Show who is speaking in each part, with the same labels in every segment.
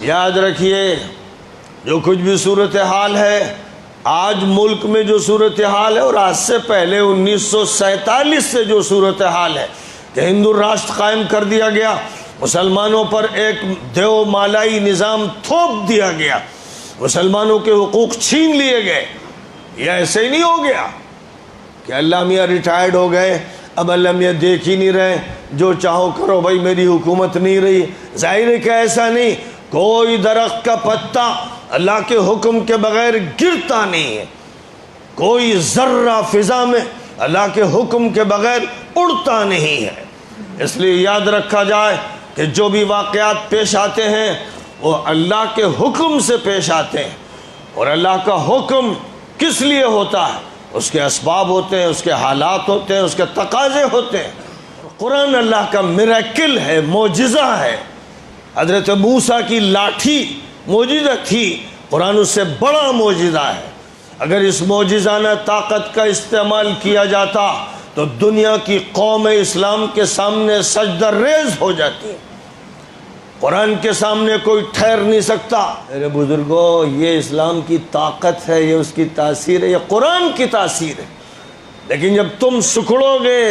Speaker 1: یاد رکھیے جو کچھ بھی صورتحال ہے آج ملک میں، جو صورتحال ہے، اور آج سے پہلے 1947 سے جو صورتحال ہے کہ ہندو راشٹر قائم کر دیا گیا، مسلمانوں پر ایک دیو مالائی نظام تھوپ دیا گیا، مسلمانوں کے حقوق چھین لیے گئے، یہ ایسے ہی نہیں ہو گیا کہ اللہ میاں ریٹائرڈ ہو گئے، اب اللہ میاں دیکھ ہی نہیں رہے، جو چاہو کرو بھائی، میری حکومت نہیں رہی۔ ظاہر ہے کہ ایسا نہیں، کوئی درخت کا پتا اللہ کے حکم کے بغیر گرتا نہیں ہے، کوئی ذرہ فضا میں اللہ کے حکم کے بغیر اڑتا نہیں ہے۔ اس لیے یاد رکھا جائے کہ جو بھی واقعات پیش آتے ہیں وہ اللہ کے حکم سے پیش آتے ہیں، اور اللہ کا حکم کس لیے ہوتا ہے؟ اس کے اسباب ہوتے ہیں، اس کے حالات ہوتے ہیں، اس کے تقاضے ہوتے ہیں۔ قرآن اللہ کا میریکل ہے، معجزہ ہے۔ حضرت موسیٰ کی لاٹھی معجزہ تھی، قرآن اس سے بڑا معجزہ ہے۔ اگر اس معجزانہ طاقت کا استعمال کیا جاتا تو دنیا کی قوم اسلام کے سامنے سجدہ ریز ہو جاتی۔ قرآن کے سامنے کوئی ٹھہر نہیں سکتا۔ میرے بزرگوں، یہ اسلام کی طاقت ہے، یہ اس کی تاثیر ہے، یہ قرآن کی تاثیر ہے۔ لیکن جب تم سکڑو گے،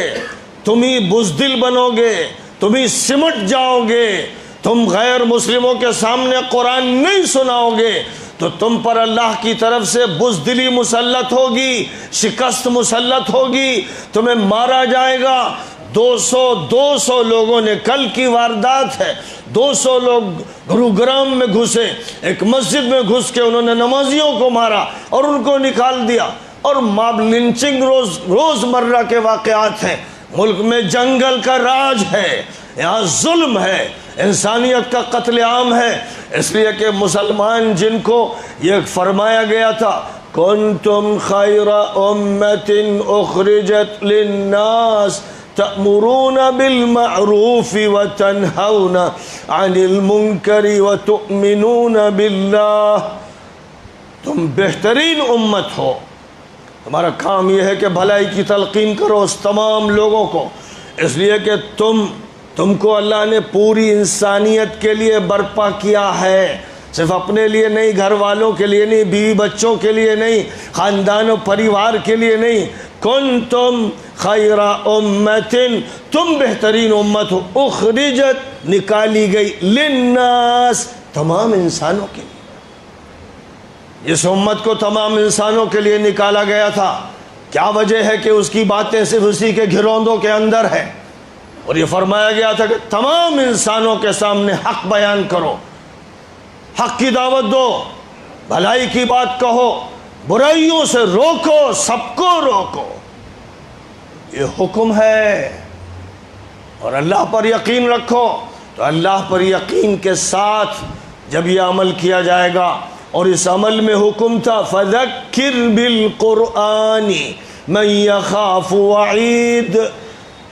Speaker 1: تم ہی بزدل بنو گے، تم ہی سمٹ جاؤ گے، تم غیر مسلموں کے سامنے قرآن نہیں سناؤ گے تو تم پر اللہ کی طرف سے بزدلی مسلط ہوگی، شکست مسلط ہوگی، تمہیں مارا جائے گا۔ 200 لوگوں نے، کل کی واردات ہے، 200 لوگ گروگرام میں گھسے، ایک مسجد میں گھس کے انہوں نے نمازیوں کو مارا اور ان کو نکال دیا، اور ماب لنچنگ روز مرہ کے واقعات ہیں۔ ملک میں جنگل کا راج ہے، یہاں ظلم ہے، انسانیت کا قتل عام ہے۔ اس لیے کہ مسلمان جن کو یہ فرمایا گیا تھا کنتم خیر امت اخرجت للناس تأمرون بالمعروف وتنہون عن المنکر وتؤمنون باللہ، تم بہترین امت ہو، تمہارا کام یہ ہے کہ بھلائی کی تلقین کرو اس تمام لوگوں کو، اس لیے کہ تم کو اللہ نے پوری انسانیت کے لیے برپا کیا ہے، صرف اپنے لیے نہیں، گھر والوں کے لیے نہیں، بیوی بچوں کے لیے نہیں، خاندان و پریوار کے لیے نہیں۔ کنتم خیر امت، تم بہترین امت ہو، اخرجت نکالی گئی، للناس تمام انسانوں کے لیے۔ اس امت کو تمام انسانوں کے لیے نکالا گیا تھا، کیا وجہ ہے کہ اس کی باتیں صرف اسی کے گھروندوں کے اندر ہے، اور یہ فرمایا گیا تھا کہ تمام انسانوں کے سامنے حق بیان کرو، حق کی دعوت دو، بھلائی کی بات کہو، برائیوں سے روکو، سب کو روکو، یہ حکم ہے۔ اور اللہ پر یقین رکھو، تو اللہ پر یقین کے ساتھ جب یہ عمل کیا جائے گا، اور اس عمل میں حکم تھا فَذَكِّرْ بِالْقُرْآنِ مَنْ يَخَافُ وَعِيدٍ،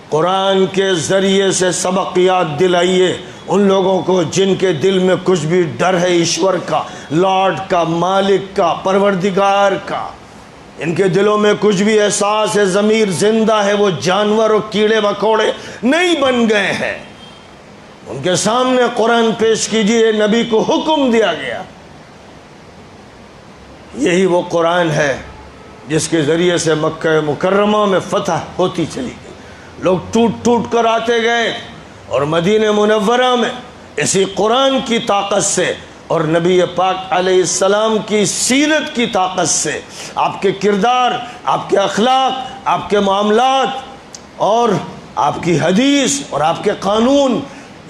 Speaker 1: قرآن کے ذریعے سے سبق یاد دلائیے ان لوگوں کو جن کے دل میں کچھ بھی ڈر ہے ایشور کا، لارڈ کا، مالک کا، پروردگار کا، ان کے دلوں میں کچھ بھی احساس ہے، ضمیر زندہ ہے، وہ جانور اور کیڑے مکوڑے نہیں بن گئے ہیں۔ ان کے سامنے قرآن پیش کیجئے، نبی کو حکم دیا گیا۔ یہی وہ قرآن ہے جس کے ذریعے سے مکہ مکرمہ میں فتح ہوتی چلی گئی، لوگ ٹوٹ ٹوٹ کر آتے گئے، اور مدینہ منورہ میں اسی قرآن کی طاقت سے اور نبی پاک علیہ السلام کی سیرت کی طاقت سے، آپ کے کردار، آپ کے اخلاق، آپ کے معاملات اور آپ کی حدیث اور آپ کے قانون،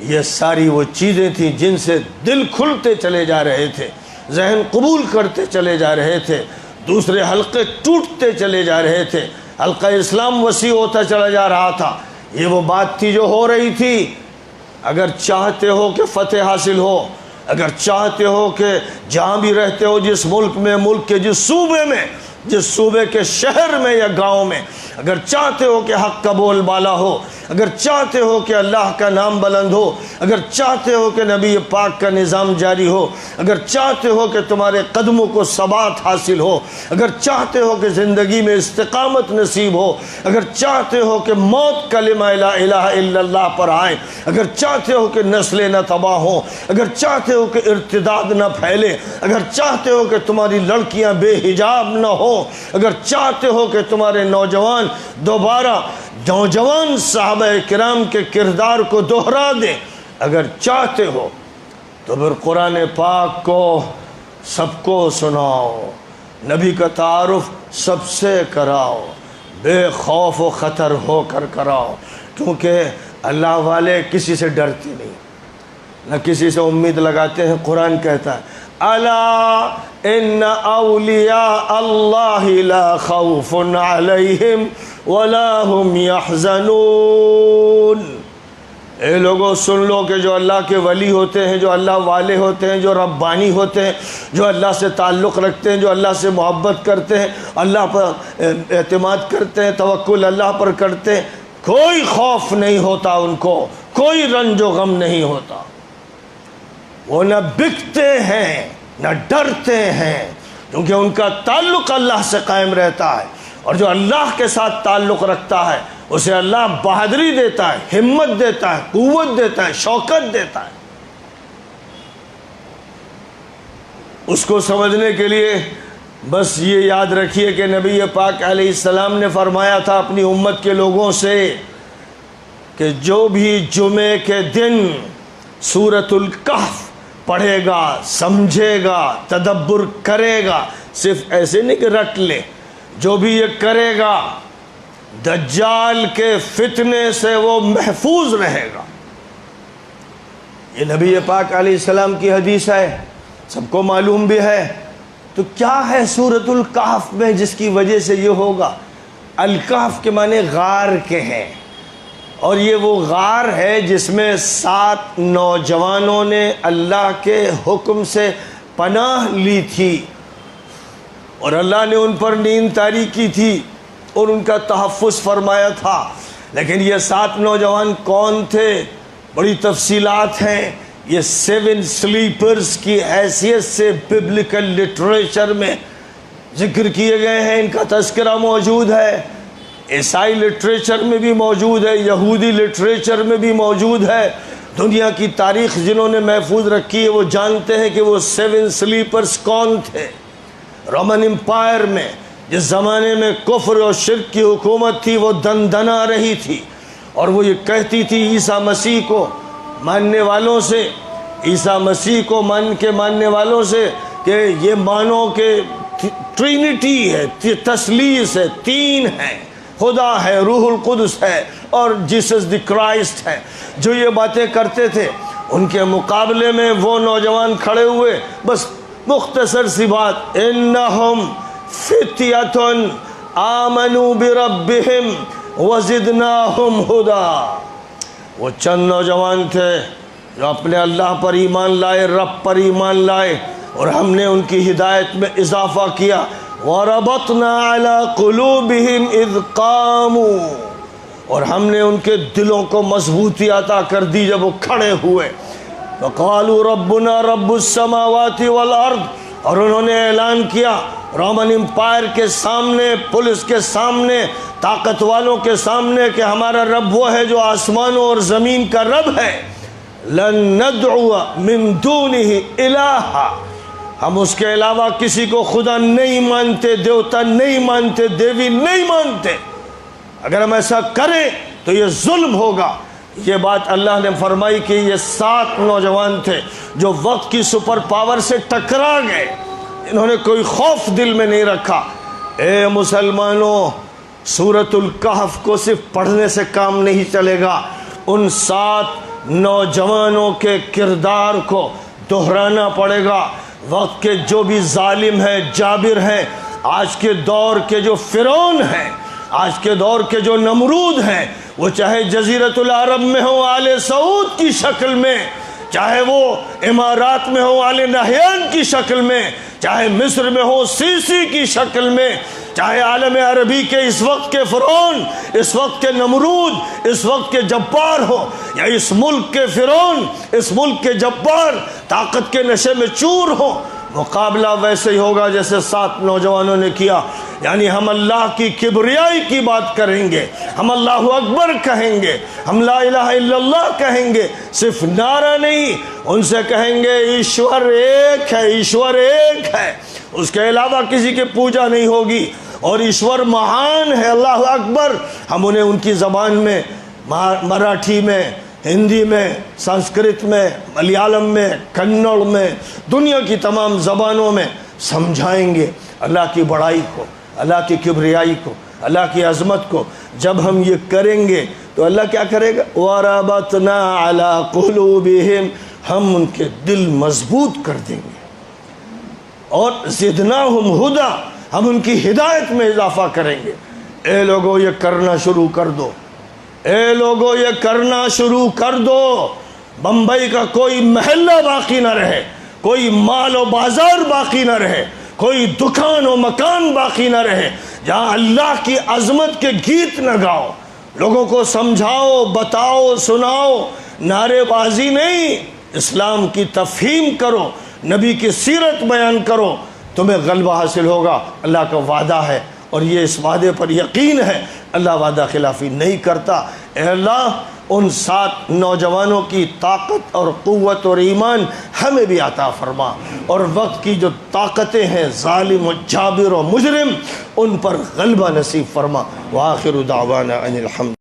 Speaker 1: یہ ساری وہ چیزیں تھیں جن سے دل کھلتے چلے جا رہے تھے، ذہن قبول کرتے چلے جا رہے تھے، دوسرے حلقے ٹوٹتے چلے جا رہے تھے، حلقہ اسلام وسیع ہوتا چلا جا رہا تھا۔ یہ وہ بات تھی جو ہو رہی تھی۔ اگر چاہتے ہو کہ فتح حاصل ہو، اگر چاہتے ہو کہ جہاں بھی رہتے ہو، جس ملک میں، ملک کے جس صوبے میں، جس صوبے کے شہر میں یا گاؤں میں، اگر چاہتے ہو کہ حق کا بول بالا ہو، اگر چاہتے ہو کہ اللہ کا نام بلند ہو، اگر چاہتے ہو کہ نبی پاک کا نظام جاری ہو، اگر چاہتے ہو کہ تمہارے قدموں کو ثبات حاصل ہو، اگر چاہتے ہو کہ زندگی میں استقامت نصیب ہو، اگر چاہتے ہو کہ موت کلمہ لا الہ الا اللہ پر آئے، اگر چاہتے ہو کہ نسلیں نہ تباہ ہوں، اگر چاہتے ہو کہ ارتداد نہ پھیلے، اگر چاہتے ہو کہ تمہاری لڑکیاں بے حجاب نہ ہو، اگر چاہتے ہو کہ تمہارے نوجوان دوبارہ نوجوان صحابہ کرام کے کردار کو دوہرا دیں، اگر چاہتے ہو تو پھر قرآن پاک کو سب کو سناؤ، نبی کا تعارف سب سے کراؤ، بے خوف و خطر ہو کر کراؤ، کیونکہ اللہ والے کسی سے ڈرتے نہیں، نہ کسی سے امید لگاتے ہیں۔ قرآن کہتا ہے الا ان اولیاء اللہ لا خوف علیہم ولا هم يحزنون۔ اے لوگوں سن لو کہ جو اللہ کے ولی ہوتے ہیں، جو اللہ والے ہوتے ہیں، جو ربانی ہوتے ہیں، جو اللہ سے تعلق رکھتے ہیں، جو اللہ سے محبت کرتے ہیں، اللہ پر اعتماد کرتے ہیں، توکل اللہ پر کرتے ہیں، کوئی خوف نہیں ہوتا ان کو، کوئی رنج و غم نہیں ہوتا، وہ نہ بکتے ہیں نہ ڈرتے ہیں، کیونکہ ان کا تعلق اللہ سے قائم رہتا ہے، اور جو اللہ کے ساتھ تعلق رکھتا ہے اسے اللہ بہادری دیتا ہے، ہمت دیتا ہے، قوت دیتا ہے، شوکت دیتا ہے۔ اس کو سمجھنے کے لیے بس یہ یاد رکھیے کہ نبی پاک علیہ السلام نے فرمایا تھا اپنی امت کے لوگوں سے کہ جو بھی جمعے کے دن سورۃ الکہف پڑھے گا، سمجھے گا، تدبر کرے گا، صرف ایسے نہیں کہ رٹ لے، جو بھی یہ کرے گا دجال کے فتنے سے وہ محفوظ رہے گا۔ یہ نبی پاک علیہ السلام کی حدیث ہے، سب کو معلوم بھی ہے۔ تو کیا ہے سورۃ الکہف میں جس کی وجہ سے یہ ہوگا؟ الکہف کے معنی غار کے ہیں، اور یہ وہ غار ہے جس میں 7 نوجوانوں نے اللہ کے حکم سے پناہ لی تھی، اور اللہ نے ان پر نیند طاری کی تھی اور ان کا تحفظ فرمایا تھا۔ لیکن یہ 7 نوجوان کون تھے؟ بڑی تفصیلات ہیں، یہ 7 سلیپرز کی حیثیت سے ببلیکل لٹریچر میں ذکر کیے گئے ہیں، ان کا تذکرہ موجود ہے، عیسائی لٹریچر میں بھی موجود ہے، یہودی لٹریچر میں بھی موجود ہے۔ دنیا کی تاریخ جنہوں نے محفوظ رکھی ہے وہ جانتے ہیں کہ وہ 7 سلیپرز کون تھے۔ رومن امپائر میں جس زمانے میں کفر اور شرک کی حکومت تھی وہ دندنا رہی تھی، اور وہ یہ کہتی تھی عیسیٰ مسیح کو ماننے والوں سے، عیسیٰ مسیح کو ماننے والوں سے کہ یہ مانو کہ ٹرینٹی ہے، تثلیث ہے، 3 ہے، خدا ہے، روح القدس ہے، اور جیسس دی کرائسٹ ہے۔ جو یہ باتیں کرتے تھے ان کے مقابلے میں وہ نوجوان کھڑے ہوئے، بس مختصر سی بات، انہم فتیۃ آمنوا بربہم وزدناہم ہدا۔ وہ چند نوجوان تھے جو اپنے اللہ پر ایمان لائے، رب پر ایمان لائے، اور ہم نے ان کی ہدایت میں اضافہ کیا۔ وَرَبَطْنَا عَلَىٰ قُلُوبِهِمْ إِذْ قَامُوا، اور ہم نے ان کے دلوں کو مضبوطی عطا کر دی جب وہ کھڑے ہوئے۔ وَقَالُوا رَبُّنَا رَبُّ السَّمَاوَاتِ وَالْأَرْضِ، اور انہوں نے اعلان کیا رومن امپائر کے سامنے، پولیس کے سامنے، طاقت والوں کے سامنے کہ ہمارا رب وہ ہے جو آسمانوں اور زمین کا رب ہے۔ لَن نَدْعُوَ مِن دُونِهِ إِلَٰهًا، ہم اس کے علاوہ کسی کو خدا نہیں مانتے، دیوتا نہیں مانتے، دیوی نہیں مانتے۔ اگر ہم ایسا کریں تو یہ ظلم ہوگا۔ یہ بات اللہ نے فرمائی کہ یہ 7 نوجوان تھے جو وقت کی سپر پاور سے ٹکرا گئے، انہوں نے کوئی خوف دل میں نہیں رکھا۔ اے مسلمانوں، سورۃ الکہف کو صرف پڑھنے سے کام نہیں چلے گا، ان 7 نوجوانوں کے کردار کو دہرانا پڑے گا۔ وقت کے جو بھی ظالم ہیں، جابر ہیں، آج کے دور کے جو فرعون ہیں، آج کے دور کے جو نمرود ہیں، وہ چاہے جزیرۃ العرب میں ہو آل سعود کی شکل میں، چاہے وہ امارات میں ہو آل نہیان کی شکل میں، چاہے مصر میں ہو سیسی کی شکل میں، چاہے عالم عربی کے اس وقت کے فرعون، اس وقت کے نمرود، اس وقت کے جبار ہو، یا اس ملک کے فرعون، اس ملک کے جبار طاقت کے نشے میں چور ہو، مقابلہ ویسے ہی ہوگا جیسے 7 نوجوانوں نے کیا. یعنی ہم اللہ کی کبریائی کی بات کریں گے، ہم اللہ اکبر کہیں گے، ہم لا الہ الا اللہ کہیں گے، صرف نعرہ نہیں، ان سے کہیں گے ایشور ایک ہے، ایشور ایک ہے، اس کے علاوہ کسی کی پوجا نہیں ہوگی، اور ایشور مہان ہے، اللہ اکبر. ہم انہیں ان کی زبان میں، مراٹھی میں، ہندی میں، سنسکرت میں، ملیالم میں، کنڑ میں، دنیا کی تمام زبانوں میں سمجھائیں گے اللہ کی بڑائی کو، اللہ کی کبریائی کو، اللہ کی عظمت کو. جب ہم یہ کریں گے تو اللہ کیا کرے گا؟ وَرَبَطْنَا عَلَىٰ قُلُوبِهِمْ، ہم ان کے دل مضبوط کر دیں گے، اور زِدْنَاهُمْ هُدًى، ہم ان کی ہدایت میں اضافہ کریں گے. اے لوگو یہ کرنا شروع کر دو، اے لوگو یہ کرنا شروع کر دو. بمبئی کا کوئی محلہ باقی نہ رہے، کوئی مال و بازار باقی نہ رہے، کوئی دکان و مکان باقی نہ رہے جہاں اللہ کی عظمت کے گیت نہ گاؤ، لوگوں کو سمجھاؤ، بتاؤ، سناؤ. نعرے بازی نہیں، اسلام کی تفہیم کرو، نبی کی سیرت بیان کرو، تمہیں غلبہ حاصل ہوگا. اللہ کا وعدہ ہے، اور یہ اس وعدے پر یقین ہے، اللہ وعدہ خلافی نہیں کرتا. اے اللہ ان 7 نوجوانوں کی طاقت اور قوت اور ایمان ہمیں بھی عطا فرما، اور وقت کی جو طاقتیں ہیں ظالم و جابر و مجرم، ان پر غلبہ نصیب فرما. وآخر دعوانا ان الحمد